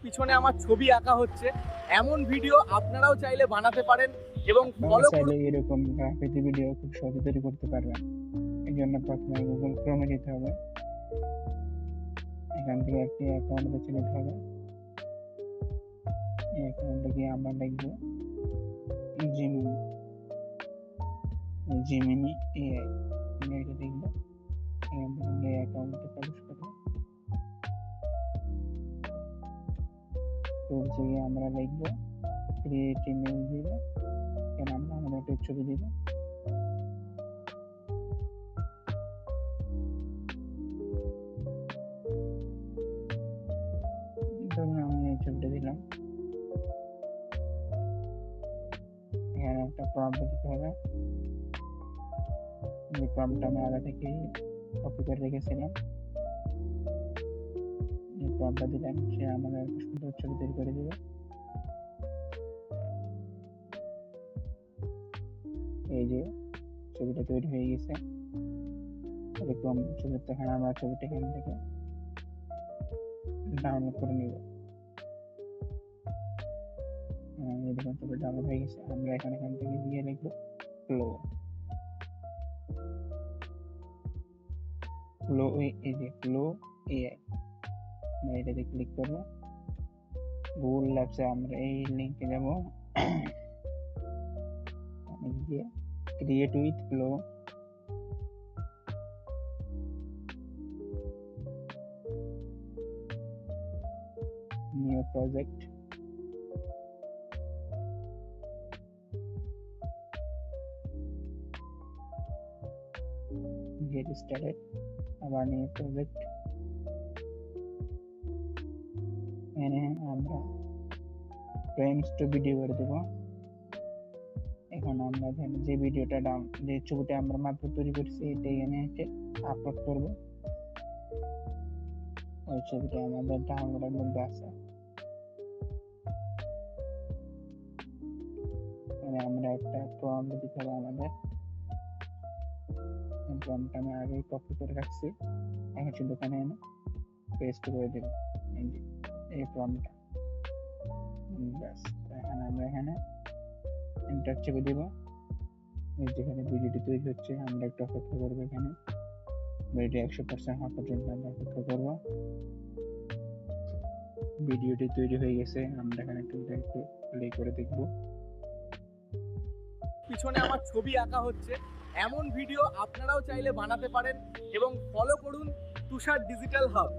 পিছনে আমার ছবি আঁকা হচ্ছে, এমন ভিডিও আপনারাও চাইলে বানাতে পারেন এবং ফলো করুন। এরকম গ্রাফিতি ভিডিও খুব সহজে তৈরি করতে পারবেন। এর জন্য প্রথমে গুগল ক্রোমে যেতে হবে। এখান থেকে একটি অ্যাকাউন্ট বেছে নিতে হবে। এই অ্যাকাউন্টে গিয়ে আমরা লিখবো জিমিনি জিমিনি এআই, আমি এটা লিখবো। এখান থেকে আমরা এই অ্যাকাউন্টে প্রবেশ করবো। টুলস গিয়ে আমরা লিখবো ক্রিয়েট ইমেজ দিব। এখানে আমরা আমাদের একটা ছবি দিব। ধরুন আমি এই ছবিটা দিলাম। এখানে একটা প্রম্পট দিতে হবে। যে প্রম্পটটা আমি আগে থেকে কপি করে রেখেছিলাম, এই প্রম্পটটা দিলাম, সে আমাদের একটা সুন্দর ছবি তৈরি করে দিবে। এই যে ছবিটা তৈরি হয়ে গেছে, এরকম ছবিটা এখানে আমরা ছবিটা এখান থেকে ডাউনলোড করে নিব। এরকম ছবি ডাউনলোড হয়ে গেছে। আমরা এখান থেকে গিয়ে লিখবো ফ্লো ফ্লো এই যে ফ্লো এআই, আমরা এটাতে ক্লিক করবো। গুগল ল্যাবসে আমরা এই লিঙ্কে যাব। গিয়ে create with flow, new project, get started, আবার নিউ প্রজেক্ট। এখানে আমরা ফ্রেমস টু ভিডিও করে দেব। এখন আমরা যে ভিডিওটা যে ছবিটা আমরা মাত্র তৈরি করছি এটা এখানে আপলোড করব। ওই ছবিটা আমাদের ডাউনলোডের মধ্যে আছে। আমরা একটা প্রম্পট দিতে হবে আমাদের। প্রম্পটটা আমি আগেই কপি করে রাখছি, এখন শুধু এখানে এনে পেস্ট করে দেব। এই প্রম্পটটা ব্যাস। এখন আমরা এখানে এন্টার চেপে দেব। যেখানে ভিডিওটি তৈরি হচ্ছে আমরা একটু অপেক্ষা করবো। এখানে ভিডিও 100% হওয়া পর্যন্ত আমরা অপেক্ষা করবো। ভিডিওটি তৈরি হয়ে গেছে, আমরা এখানে একটু প্লে করে দেখবো। পিছনে আমার ছবি আঁকা হচ্ছে, এমন ভিডিও আপনারাও চাইলে বানাতে পারেন এবং ফলো করুন তুষার ডিজিটাল হাব।